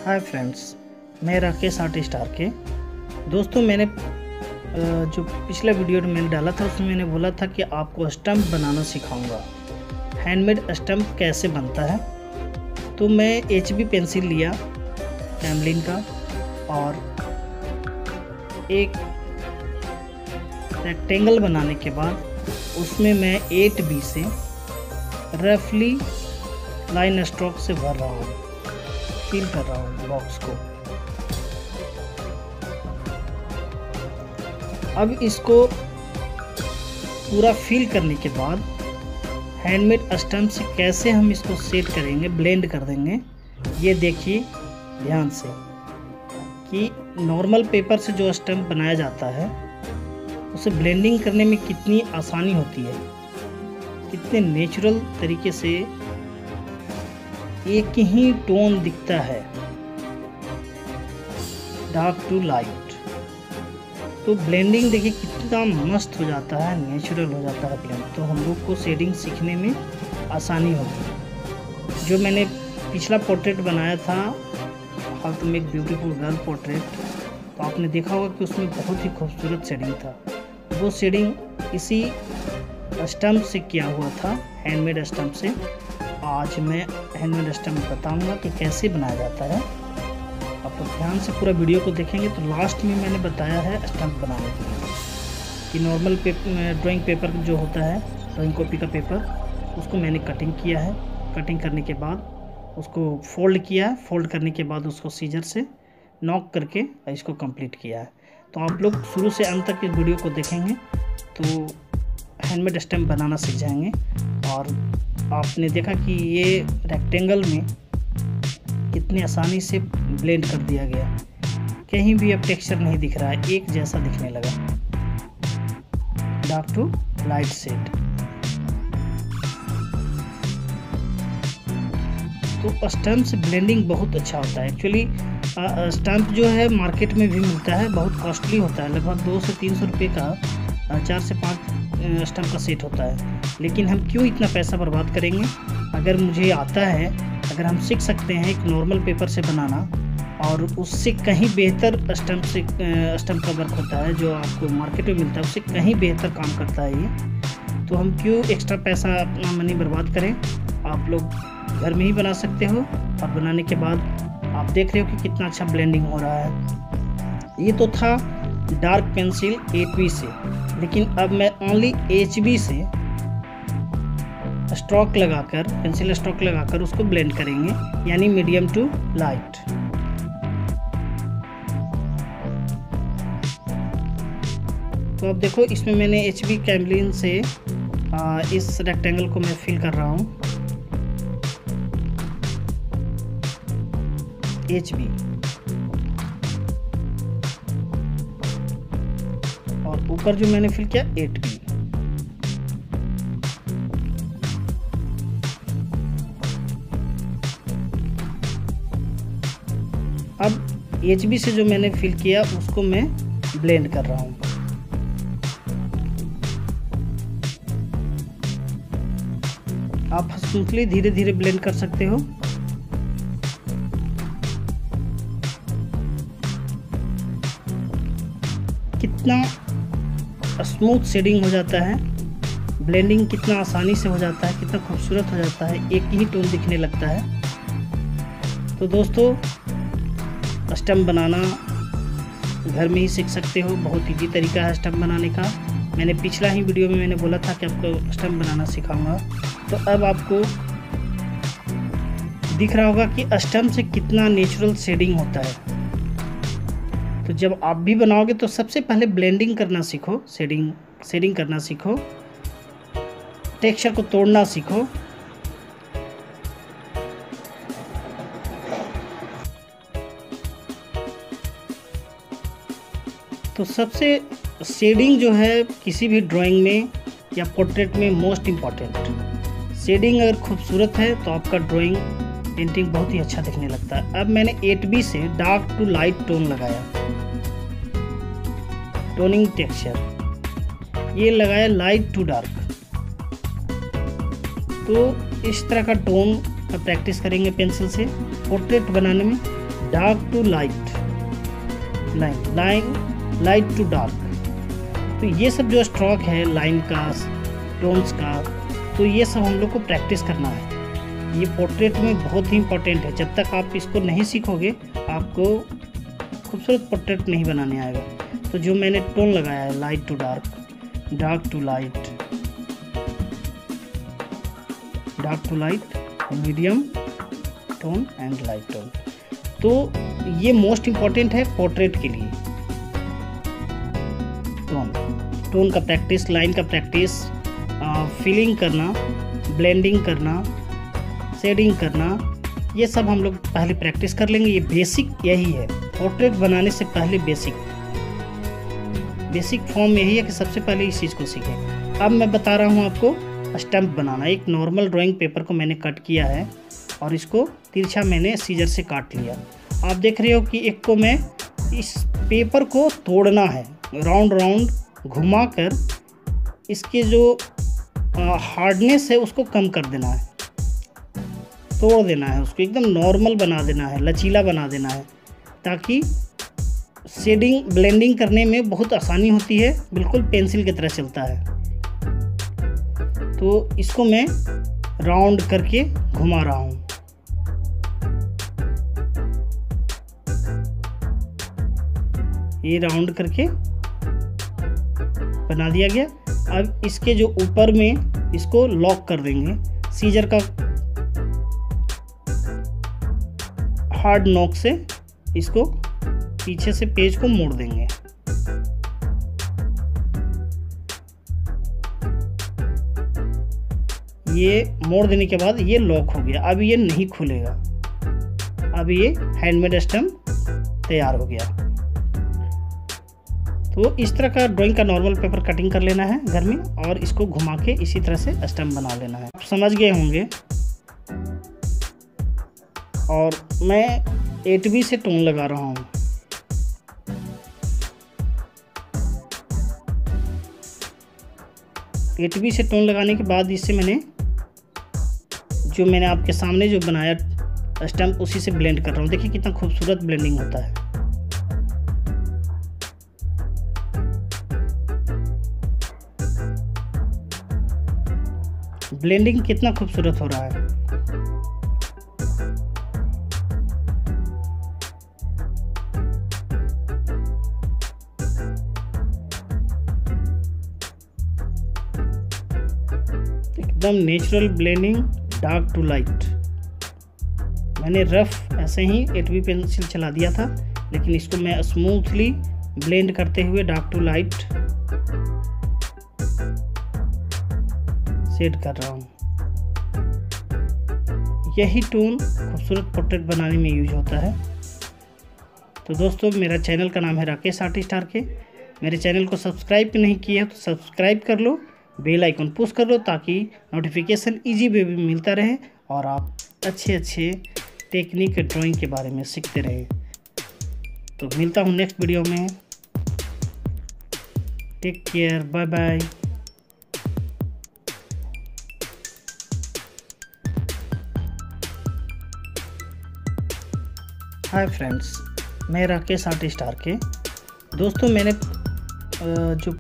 हाय friends, मैं Rakesh artist R K. दोस्तों, मैंने जो पिछला वीडियो मैंने डाला था उसमें मैंने बोला था कि आपको स्टम्प बनाना सिखाऊंगा। हैंडमेड स्टम्प कैसे बनता है। तो मैं HB पेंसिल लिया कैमलिन का और एक रेक्टेंगल बनाने के बाद उसमें मैं 8B से रफली लाइन स्ट्रोक से भर रहा हूँ, फिल कर रहा हूँ बॉक्स को। अब इसको पूरा फिल करने के बाद हैंडमेड स्टम्प से कैसे हम इसको सेट करेंगे, ब्लेंड कर देंगे। ये देखिए ध्यान से कि नॉर्मल पेपर से जो स्टम्प बनाया जाता है उसे ब्लेंडिंग करने में कितनी आसानी होती है, कितने नेचुरल तरीके से एक ही टोन दिखता है, डार्क टू लाइट। तो ब्लेंडिंग देखिए कितना मस्त हो जाता है, नेचुरल हो जाता है ब्लेंड। तो हम लोग को शेडिंग सीखने में आसानी होगी। जो मैंने पिछला पोर्ट्रेट बनाया था हाथ में, एक ब्यूटीफुल गर्ल पोर्ट्रेट, तो आपने देखा होगा कि उसमें बहुत ही खूबसूरत शेडिंग था। वो शेडिंग इसी स्टम्प से किया हुआ था, हैंडमेड स्टम्प से। आज मैं हैंडमेड स्टम्प बताऊंगा कि कैसे बनाया जाता है। आप लोग ध्यान से पूरा वीडियो को देखेंगे तो लास्ट में मैंने बताया है स्टम्प बनाने के लिए कि नॉर्मल ड्राइंग पेपर जो होता है, ड्राइंग कॉपी का पेपर, उसको मैंने कटिंग किया है। कटिंग करने के बाद उसको फोल्ड किया है। फोल्ड करने के बाद उसको सीजर से नॉक करके इसको कंप्लीट किया है। तो आप लोग शुरू से अंत तक इस वीडियो को देखेंगे तो हैंडमेड स्टम्प बनाना सीख जाएंगे। और आपने देखा कि ये रेक्टेंगल में कितनी आसानी से ब्लेंड कर दिया गया, कहीं भी अब टेक्सचर नहीं दिख रहा है, एक जैसा दिखने लगा, डार्क टू लाइट शेड। तो स्टम्प से ब्लेंडिंग बहुत अच्छा होता है। एक्चुअली स्टम्प जो है मार्केट में भी मिलता है, बहुत कॉस्टली होता है, लगभग 200 से 300 रुपये का 4 से 5 स्टम्प का सेट होता है। लेकिन हम क्यों इतना पैसा बर्बाद करेंगे। अगर मुझे आता है, अगर हम सीख सकते हैं एक नॉर्मल पेपर से बनाना, और उससे कहीं बेहतर स्टम्प का वर्क होता है जो आपको मार्केट में मिलता है, उससे कहीं बेहतर काम करता है ये, तो हम क्यों एक्स्ट्रा पैसा अपना मनी बर्बाद करें। आप लोग घर में ही बना सकते हो और बनाने के बाद आप देख रहे हो कि कितना अच्छा ब्लेंडिंग हो रहा है। ये तो था डार्क पेंसिल 8B से, लेकिन अब मैं ओनली HB से स्ट्रोक लगाकर, पेंसिल स्ट्रोक लगाकर उसको ब्लेंड करेंगे, यानी मीडियम टू लाइट। तो अब देखो इसमें मैंने HB कैमलिन से इस रेक्टेंगल को मैं फिल कर रहा हूँ HB, और ऊपर जो मैंने फिल किया 8B। अब HB से जो मैंने फिल किया उसको मैं ब्लेंड कर रहा हूँ। आप स्मूथली धीरे धीरे ब्लेंड कर सकते हो। कितना स्मूथ शेडिंग हो जाता है, ब्लेंडिंग कितना आसानी से हो जाता है, कितना खूबसूरत हो जाता है, एक ही टोन दिखने लगता है। तो दोस्तों, स्टम्प बनाना घर में ही सीख सकते हो, बहुत ईजी तरीका है स्टम्प बनाने का। मैंने पिछला ही वीडियो में मैंने बोला था कि आपको स्टम्प बनाना सिखाऊंगा। तो अब आपको दिख रहा होगा कि स्टम्प से कितना नेचुरल शेडिंग होता है। तो जब आप भी बनाओगे तो सबसे पहले ब्लेंडिंग करना सीखो, शेडिंग करना सीखो, टेक्सचर को तोड़ना सीखो। तो सबसे शेडिंग जो है किसी भी ड्राइंग में या पोर्ट्रेट में मोस्ट इम्पॉर्टेंट। शेडिंग अगर खूबसूरत है तो आपका ड्राइंग पेंटिंग बहुत ही अच्छा दिखने लगता है। अब मैंने 8B से डार्क टू लाइट टोन लगाया, टोनिंग टेक्सचर ये लगाया लाइट टू डार्क। तो इस तरह का टोन का प्रैक्टिस करेंगे पेंसिल से पोर्ट्रेट बनाने में dark to light, light to dark. तो ये सब जो स्ट्रोक है लाइन का, टोन्स का, तो ये सब हम लोग को प्रैक्टिस करना है। ये पोर्ट्रेट में बहुत ही इम्पोर्टेंट है। जब तक आप इसको नहीं सीखोगे आपको खूबसूरत पोर्ट्रेट नहीं बनाने आएगा। तो जो मैंने टोन लगाया है, light to dark, dark to light, dark to light, medium tone and light tone. तो ये मोस्ट इम्पॉर्टेंट है पोर्ट्रेट के लिए। टोन का प्रैक्टिस, लाइन का प्रैक्टिस, फिलिंग करना, ब्लेंडिंग करना, शेडिंग करना, ये सब हम लोग पहले प्रैक्टिस कर लेंगे। ये बेसिक यही है पोर्ट्रेट बनाने से पहले। बेसिक फॉर्म यही है कि सबसे पहले इस चीज़ को सीखें। अब मैं बता रहा हूँ आपको स्टैम्प बनाना। एक नॉर्मल ड्राइंग पेपर को मैंने कट किया है और इसको तिरछा मैंने सीजर से काट लिया। आप देख रहे हो कि एक को मैं इस पेपर को तोड़ना है, राउंड राउंड घुमाकर इसके जो हार्डनेस है उसको कम कर देना है, तोड़ देना है, उसको एकदम नॉर्मल बना देना है, लचीला बना देना है, ताकि शेडिंग ब्लेंडिंग करने में बहुत आसानी होती है, बिल्कुल पेंसिल की तरह चलता है। तो इसको मैं राउंड करके घुमा रहा हूँ। ये राउंड करके बना दिया गया। अब इसके जो ऊपर में इसको लॉक कर देंगे सीजर का हार्ड नॉक से, इसको पीछे से पेज को मोड़ देंगे। ये मोड़ देने के बाद ये लॉक हो गया। अब ये नहीं खुलेगा। अब ये हैंडमेड स्टैम्प तैयार हो गया। तो इस तरह का ड्राइंग का नॉर्मल पेपर कटिंग कर लेना है घर में और इसको घुमा के इसी तरह से स्टैम्प बना लेना है। आप समझ गए होंगे। और मैं 8B से टोन लगा रहा हूँ। एट से टोन लगाने के बाद इससे मैंने आपके सामने जो बनाया स्टैम्प उसी से ब्लेंड कर रहा हूँ। देखिए कितना खूबसूरत ब्लेंडिंग होता है। ब्लेंडिंग कितना खूबसूरत हो रहा है। एकदम natural blending, dark to light. मैंने रफ ऐसे ही 8B पेंसिल चला दिया था, लेकिन इसको मैं स्मूथली ब्लेंड करते हुए डार्क टू लाइट शेड कर रहा हूँ। यही टोन खूबसूरत पोर्ट्रेट बनाने में यूज होता है। तो दोस्तों, मेरा चैनल का नाम है राकेश आर्टिस्ट आरके। मेरे चैनल को सब्सक्राइब नहीं किया है तो सब्सक्राइब कर लो, बेल आइकन पुश कर लो, ताकि नोटिफिकेशन इजी वे भी मिलता रहे और आप अच्छे टेक्निक ड्राइंग के बारे में सीखते रहे। तो मिलता हूँ नेक्स्ट वीडियो में। Take care, bye bye. Hi friends, मैं राकेश आर्टिस्ट आरके। दोस्तों, मैंने जो